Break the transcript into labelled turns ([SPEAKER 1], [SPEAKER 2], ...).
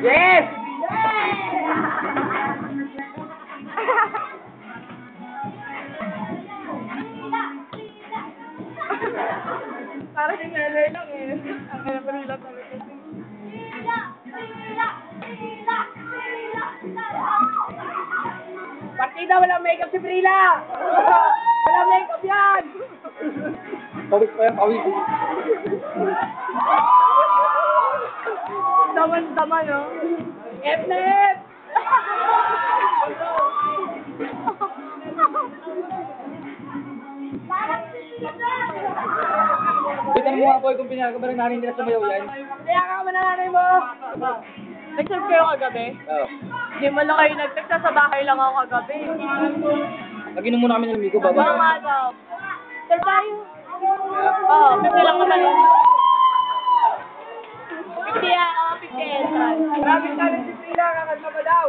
[SPEAKER 1] Yes!
[SPEAKER 2] Para si Meller lang eh. Ang Aprila talaga.
[SPEAKER 1] Partida, walang makeup si Prila! Walang makeup yan!
[SPEAKER 3] Pawis pa yan, pawis.
[SPEAKER 2] Daman-dama, no?
[SPEAKER 1] F-Net!
[SPEAKER 3] Bitan mo nga po kung pinagabalang nanin nila sumayaw yan.
[SPEAKER 1] Kaya ka man nanay mo!
[SPEAKER 2] Nag-serve kayo kagabi?
[SPEAKER 3] Oo.
[SPEAKER 2] Hindi mo lang kayo nag-text, sa bahay lang ako kagabi.
[SPEAKER 3] Naginom muna kami ng amigo, baba.
[SPEAKER 2] Mga nga daw. Sir tayo. Oo, 50 lang naman yun. 50 ako, 50 entrance.
[SPEAKER 1] Grabe ka rin si Prila, kakanta pa daw!